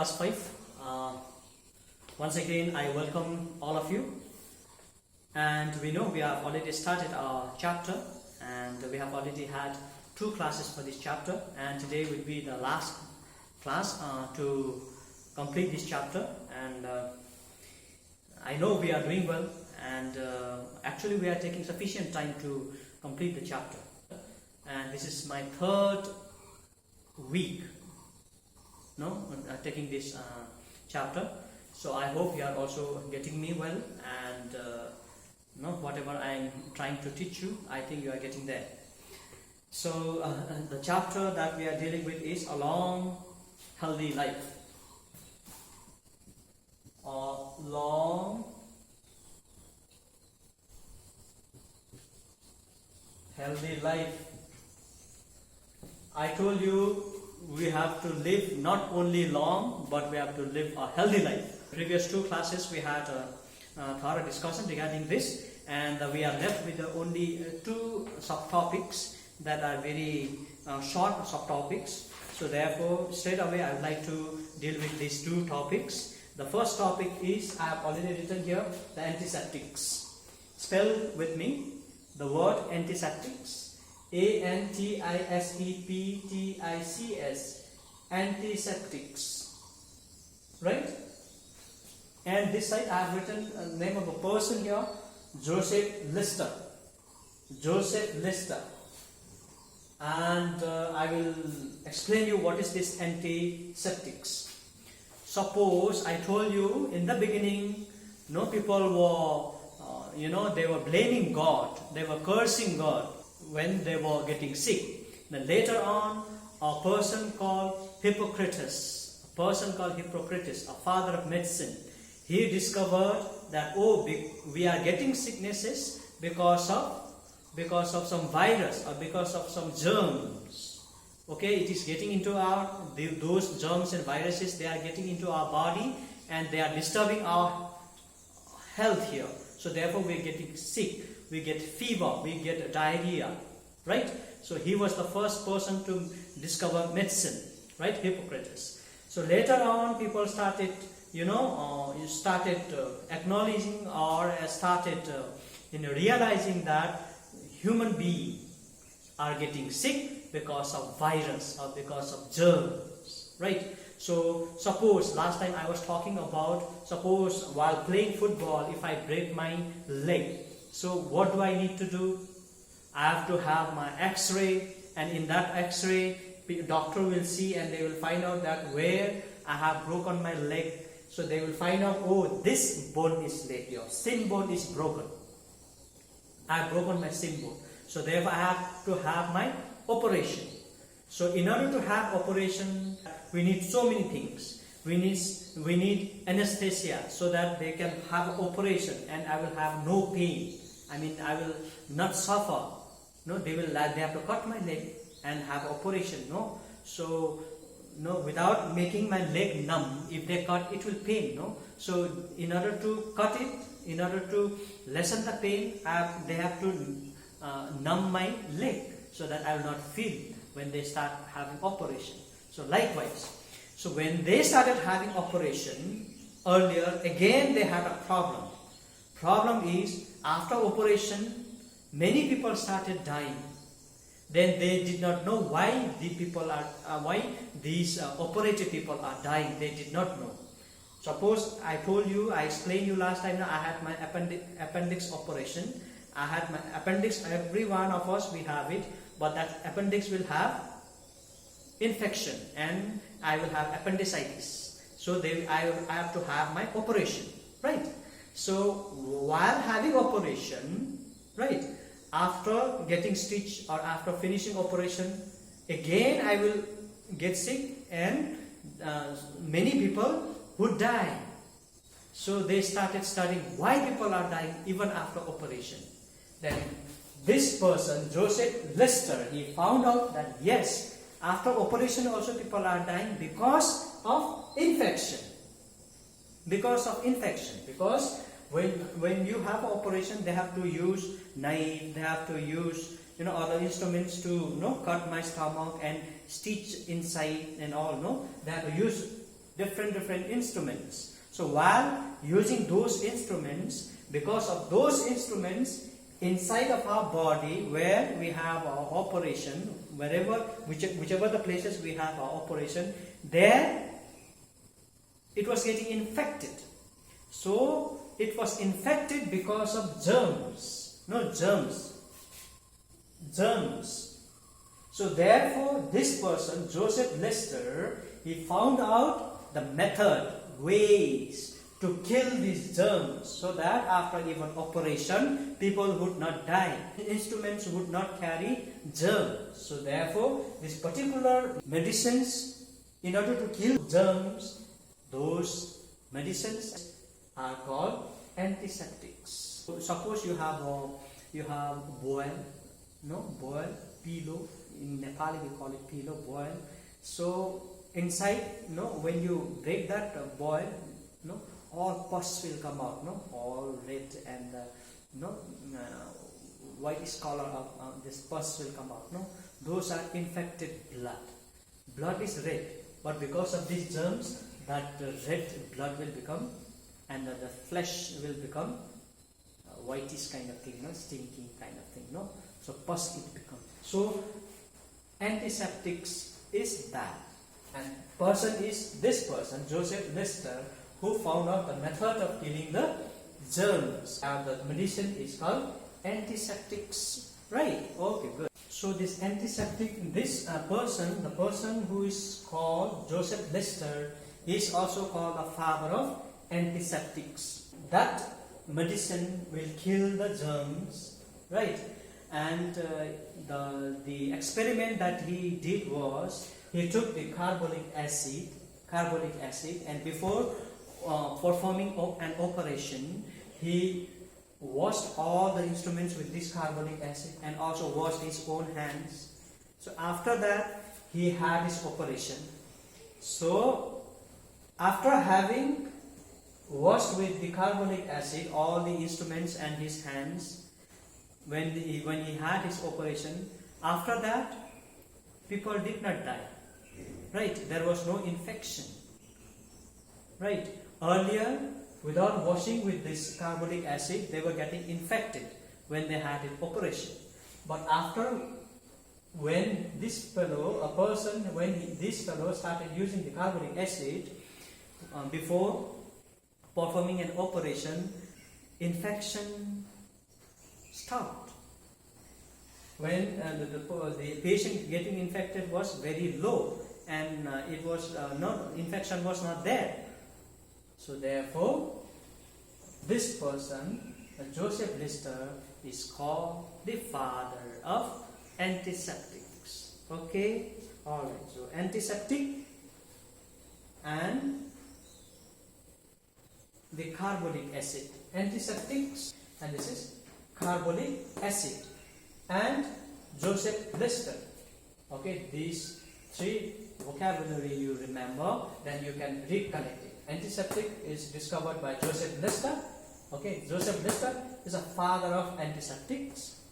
class 5. Once again, I welcome all of you. And we know we have already started our chapter, and we have already had 2 classes for this chapter, and today will be the last class to complete this chapter. And I know we are doing well, and actually we are taking sufficient time to complete the chapter. And this is my 3rd week taking this chapter, so I hope you are also getting me well, and whatever I am trying to teach you, I think you are getting there. So the chapter that we are dealing with is a long healthy life. A long healthy life. I told you we have to live not only long, but we have to live a healthy life. Previous 2 classes we had a thorough discussion regarding this, and we are left with only 2 subtopics that are very short subtopics. So therefore, straight away I would like to deal with these 2 topics. The first topic is, I have already written here, the antiseptics. Spell with me the word antiseptics. ANTISEPTICS, antiseptics, right? And this side I have written the name of a person here, Joseph Lister. And I will explain you what is this antiseptics. Suppose I told you in the beginning, people were, they were blaming God, they were cursing God when they were getting sick. Then later on, a person called Hypocrites, a father of medicine, he discovered that we are getting sicknesses because of some virus or because of some germs. Okay, it is getting into those germs and viruses, they are getting into our body and they are disturbing our health here. So therefore we are getting sick. We get fever, we get diarrhea, right? So he was the first person to discover medicine, right? Hypocrites. So later on, people started, acknowledging or started, realizing that human beings are getting sick because of virus or because of germs, right? So suppose last time I was talking about, suppose while playing football, if I break my leg, so what do I need to do? I have to have my x-ray, and in that x-ray, doctor will see and they will find out that where I have broken my leg. So they will find out, this bone is late, your shin bone is broken. I have broken my shin bone. So therefore I have to have my operation. So in order to have operation, we need so many things. We need anesthesia so that they can have operation and I will have no pain. I will not suffer. They have to cut my leg and have operation. So without making my leg numb, if they cut, it will pain. So in order to cut it, in order to lessen the pain, they have to numb my leg so that I will not feel when they start having operation. So likewise, so when they started having operation earlier, again they had a problem. Problem is, after operation, many people started dying. Then they did not know why these operated people are dying. They did not know. Suppose I explained you last time. I had my appendix operation. I had my appendix. Every one of us we have it, but that appendix will have infection, and I will have appendicitis. So I have to have my operation, right? So while having operation, right, after getting stitched or after finishing operation, again I will get sick, and many people would die. So they started studying why people are dying even after operation. Then this person, Joseph Lister, he found out that yes, after operation also people are dying because of infection. Because when you have an operation, they have to use knife, they have to use other instruments to cut my stomach and stitch inside and all. They have to use different instruments. So while using those instruments, because of those instruments inside of our body where we have our operation, whichever the places we have our operation, there it was getting infected. So it was infected because of germs. So therefore this person, Joseph Lister, he found out the method, ways to kill these germs, so that after even operation people would not die, instruments would not carry germs. So therefore this particular medicines, in order to kill germs, those medicines are called antiseptics. So suppose you have boil, pillow. In Nepali we call it pillow, boil. So inside, when you break that boil, all pus will come out, all red and whitish color of this pus will come out. Those are infected blood. Blood is red, but because of these germs, that red blood will become, and the flesh will become whitish kind of thing, stinking kind of thing. So pus it becomes. So antiseptics is that, and person is this person, Joseph Lister, who found out the method of killing the germs. And the medicine is called antiseptics, right? Okay, good. So this antiseptic, this person, the person who is called Joseph Lister, is also called the father of antiseptics. That medicine will kill the germs, right? And the experiment that he did was, he took the carbolic acid, and before performing an operation, he washed all the instruments with this carbolic acid and also washed his own hands. So after that, he had his operation. So after having washed with the carbolic acid all the instruments and his hands, when he had his operation, after that people did not die, right? There was no infection, right? Earlier, without washing with this carbolic acid, they were getting infected when they had an operation. But after, when this fellow started using the carbolic acid before performing an operation, infection stopped. When the patient getting infected was very low, and infection was not there. So therefore, this person, Joseph Lister, is called the father of antiseptics. Okay, all right. So antiseptic and the carbolic acid. Antiseptics, and this is carbolic acid, and Joseph Lister. Okay, these three vocabulary you remember, then you can recollect it. Antiseptic is discovered by Joseph Lister. Okay, Joseph Lister is a father of antiseptics,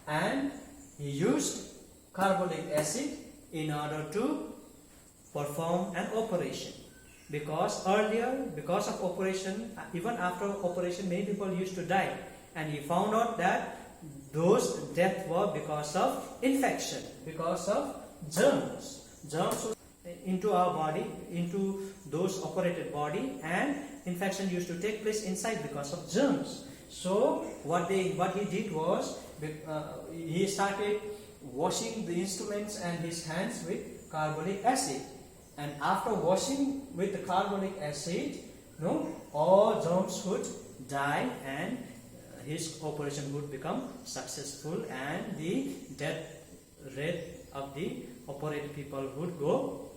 and he used carbolic acid in order to perform an operation. Because earlier, because of operation, even after operation, many people used to die, and he found out that those deaths were because of infection, because of germs. Germs into our body, into those operated body, and infection used to take place inside because of germs. So what he did was, he started washing the instruments and his hands with carbolic acid, and after washing with the carbolic acid, all germs would die, and his operation would become successful, and the death rate of the operated people would go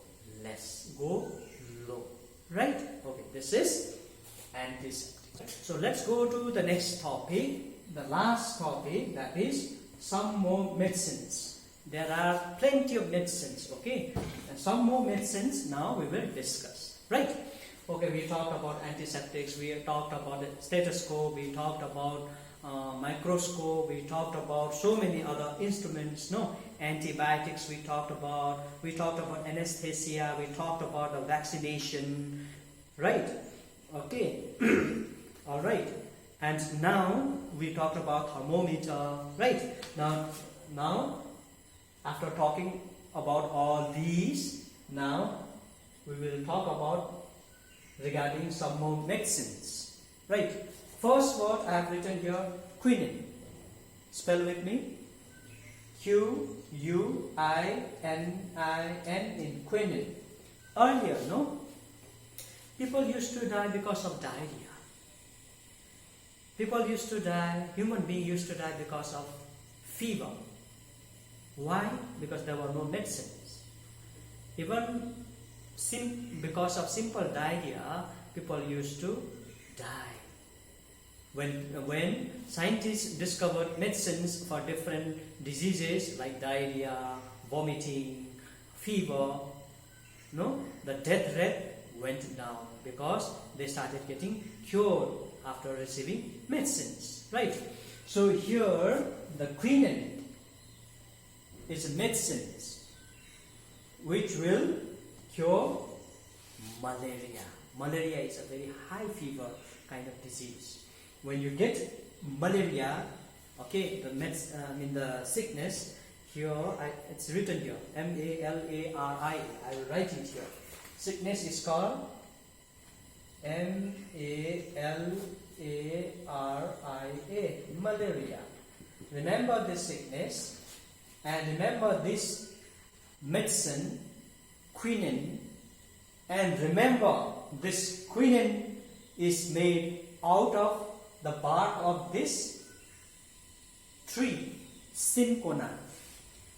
low, right? Okay, this is antiseptic. So let's go to the next topic, the last topic, that is some more medicines. There are plenty of medicines, okay, and some more medicines now we will discuss, right? Okay, we talked about antiseptics, we talked about the stethoscope, we talked about microscope, we talked about so many other instruments, no? Antibiotics we talked about anesthesia, we talked about the vaccination, right? Okay. All right. And now we talked about thermometer, right? Now after talking about all these, now we will talk about regarding some more medicines, right? First word I have written here, quinine. Spell with me. Quinin in quinine. Earlier, no? People used to die because of diarrhea. People used to die, human beings used to die because of fever. Why? Because there were no medicines. Even because of simple diarrhea, people used to die. When scientists discovered medicines for different diseases like diarrhea, vomiting, fever, no, the death rate went down because they started getting cured after receiving medicines, right? So here the quinine is medicines which will cure malaria. Malaria is a very high fever kind of disease. When you get malaria, okay, the sickness here, it's written here, Malari. I will write it here. Sickness is called Malaria, malaria. Remember this sickness and remember this medicine, quinine, and remember this quinine is made out of the bark of this tree, Cinchona.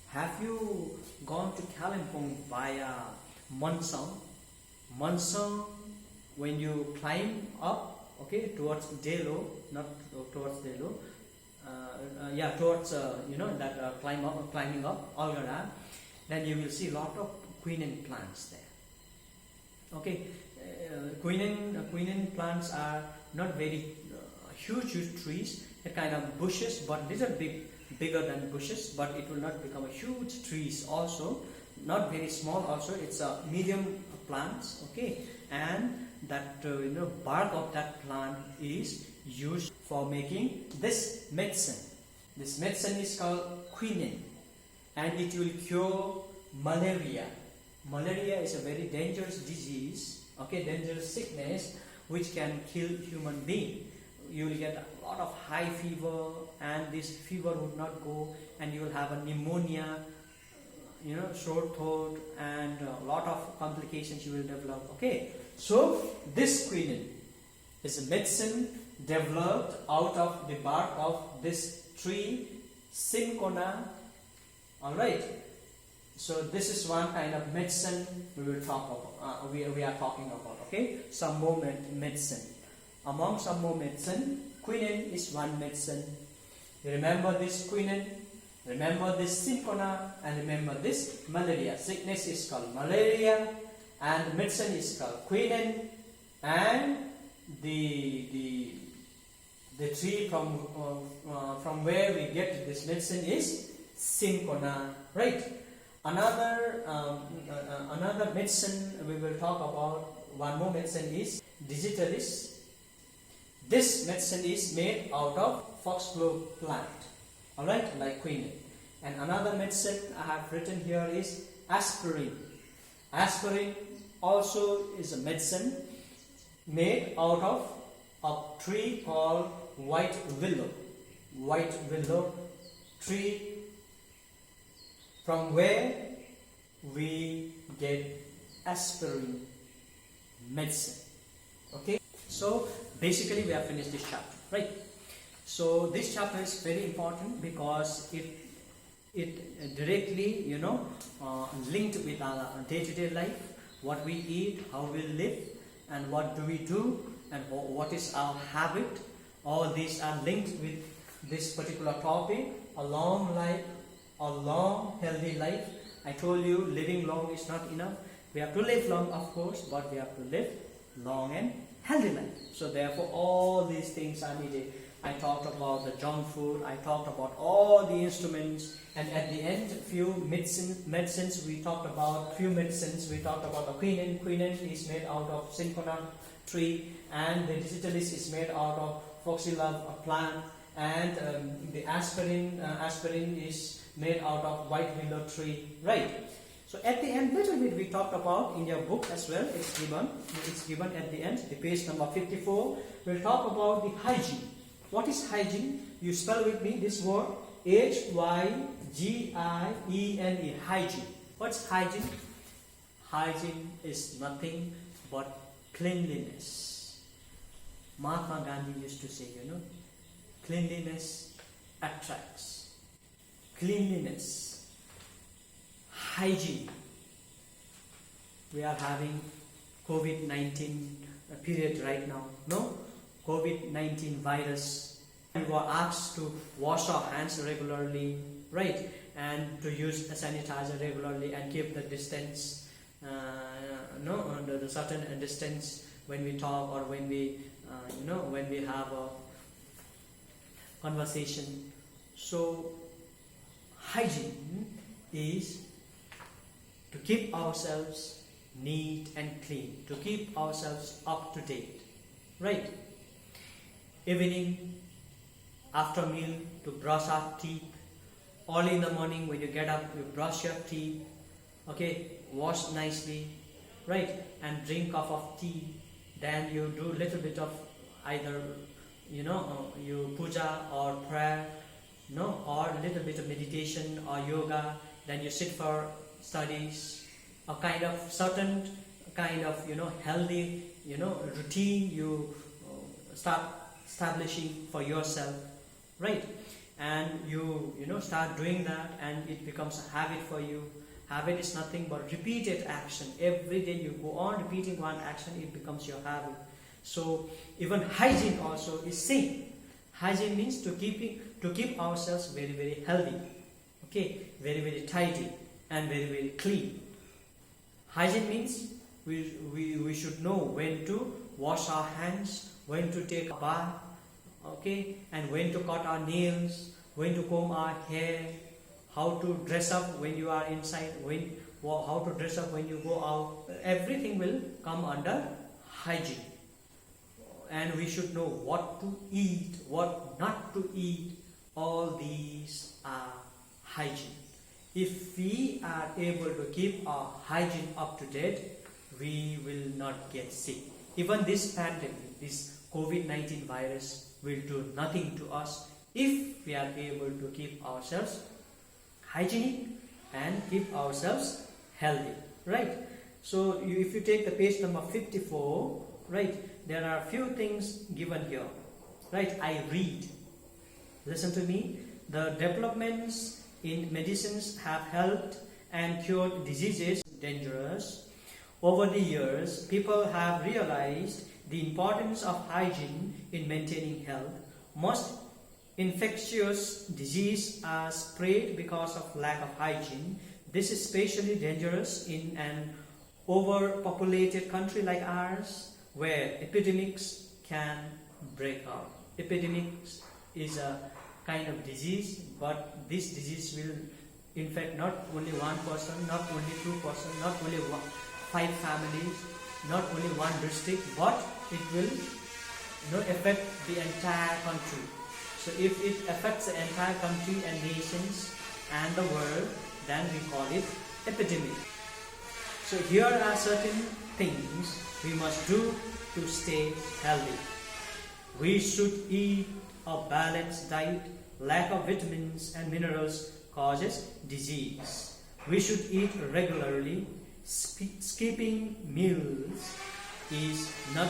Have you gone to Kalimpong via Monsong? Monsong, when you climb up, okay, towards Delo, not towards Delo, towards climbing up Algara, then you will see a lot of quinine plants there. Okay, quinine plants are not very huge trees. They're kind of bushes, but little bigger than bushes, but it will not become a huge trees also, not very small also. It's a medium plants, okay, and that bark of that plant is used for making this medicine. This medicine is called quinine, and it will cure malaria. Malaria is a very dangerous disease, okay, dangerous sickness which can kill human being. You will get a lot of high fever, and this fever would not go, and you will have a pneumonia, sore throat, and a lot of complications you will develop. Okay, so this quinine is a medicine developed out of the bark of this tree, Cinchona. All right. So this is one kind of medicine we will talk about. We are talking about. Okay, some more medicine. Among some more medicine, quinine is one medicine. You remember this quinine, remember this Cinchona, and remember this malaria. Sickness is called malaria, and medicine is called quinine, and the tree from where we get this medicine is Cinchona, right? Another medicine we will talk about. One more medicine is digitalis. This medicine is made out of foxglove plant, alright, like quinine. And another medicine I have written here is aspirin. Aspirin also is a medicine made out of a tree called white willow. White willow tree, from where we get aspirin medicine. Okay, so basically we have finished this chapter, right? So this chapter is very important because it directly linked with our day-to-day life, what we eat, how we live, and what do we do, and what is our habit. All these are linked with this particular topic, a long life, a long healthy life. I told you living long is not enough. We have to live long, of course, but we have to live long and healthy life. So therefore all these things are needed. I talked about the junk food, I talked about all the instruments, and at the end, few medicines, we talked about the quinine. Quinine is made out of cinchona tree, and the digitalis is made out of foxglove, a plant, and the aspirin is made out of white willow tree, right? So at the end, little bit we talked about in your book as well. It's given at the end, the page number 54. We'll talk about the hygiene. What is hygiene? You spell with me this word, Hygiene. Hygiene. What's hygiene? Hygiene is nothing but cleanliness. Mahatma Gandhi used to say, cleanliness attracts. Cleanliness. Hygiene. We are having COVID-19 period right now. No? COVID-19 virus. We were asked to wash our hands regularly, right? And to use a sanitizer regularly and keep the distance, the certain distance when we talk or when we, when we have a conversation. So, hygiene is to keep ourselves neat and clean, to keep ourselves up to date, right? Evening, after meal, to brush our teeth. Early in the morning when you get up, you brush your teeth, okay, wash nicely, right, and drink cup of tea. Then you do little bit of either, you puja or prayer, or a little bit of meditation or yoga. Then you sit for studies, a kind of certain kind of, healthy, routine you start establishing for yourself, right? And you start doing that, and it becomes a habit for you. Habit is nothing but repeated action. Every day you go on repeating one action, it becomes your habit. So even hygiene also is same. Hygiene means to keep ourselves very, very healthy, okay, very, very tidy and very, very clean. Hygiene means we should know when to wash our hands, when to take a bath, okay, and when to cut our nails, when to comb our hair, how to dress up when you are inside, how to dress up when you go out. Everything will come under hygiene. And we should know what to eat, what not to eat. All these are hygiene. If we are able to keep our hygiene up to date, we will not get sick. Even this pandemic, this COVID-19 virus will do nothing to us if we are able to keep ourselves hygienic and keep ourselves healthy, right? So if you take the page number 54, right, there are a few things given here, right? I read. Listen to me. The developments in medicines have helped and cured diseases dangerous. Over the years, people have realized the importance of hygiene in maintaining health. Most infectious diseases are spread because of lack of hygiene. This is especially dangerous in an overpopulated country like ours, where epidemics can break out. Epidemics is a kind of disease, but this disease will infect not only one person, not only two persons, not only 5 families, not only one district, but it will affect the entire country. So if it affects the entire country and nations and the world, then we call it epidemic. So here are certain things we must do to stay healthy. We should eat a balanced diet. Lack of vitamins and minerals causes disease. We should eat regularly. Skipping meals is not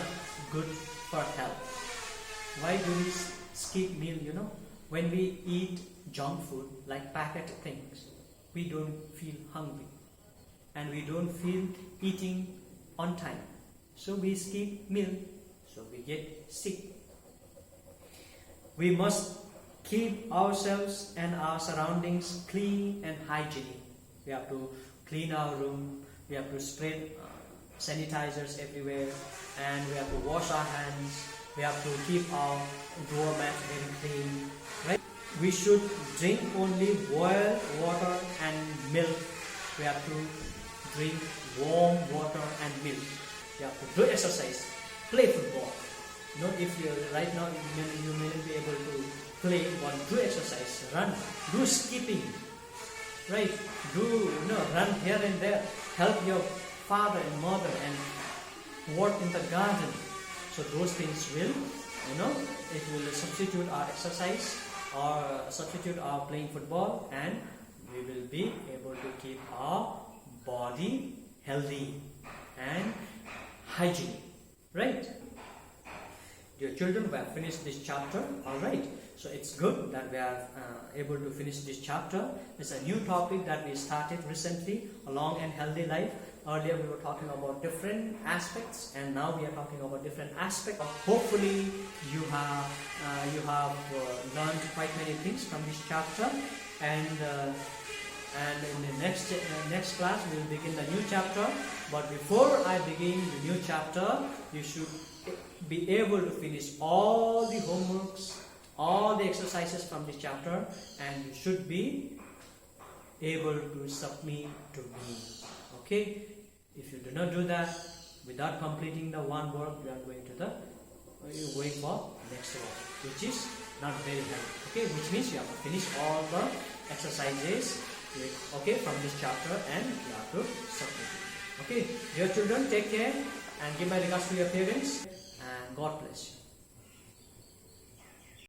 good for health. Why do we skip meal? When we eat junk food like packet things, we don't feel hungry and we don't feel eating on time. So we skip meal, so we get sick. We must keep ourselves and our surroundings clean and hygienic. We have to clean our room, we have to spread sanitizers everywhere, and we have to wash our hands We have to keep our doormat very clean, right? We should drink only boiled water and milk. We have to drink warm water and milk. You have to do exercise, play football. If you right now you may not be able to play, but do exercise, run, do skipping, right? Do run here and there. Help your father and mother and work in the garden. So those things will, it will substitute our exercise or substitute our playing football, and we will be able to keep our body healthy and hygiene, right? Dear children, we have finished this chapter. Alright, so it's good that we are able to finish this chapter. It's a new topic that we started recently, a long and healthy life. Earlier we were talking about different aspects, and now we are talking about different aspects. Hopefully you have learned quite many things from this chapter, and in the next class we will begin the new chapter. But before I begin the new chapter, you should be able to finish all the homeworks, all the exercises from this chapter, and you should be able to submit to me. Okay? If you do not do that, without completing the one work, you are going for next work, which is not very healthy. Okay? Which means you have to finish all the exercises from this chapter, and you have to submit it. Okay? Dear children, take care and give my regards to your parents, and God bless you.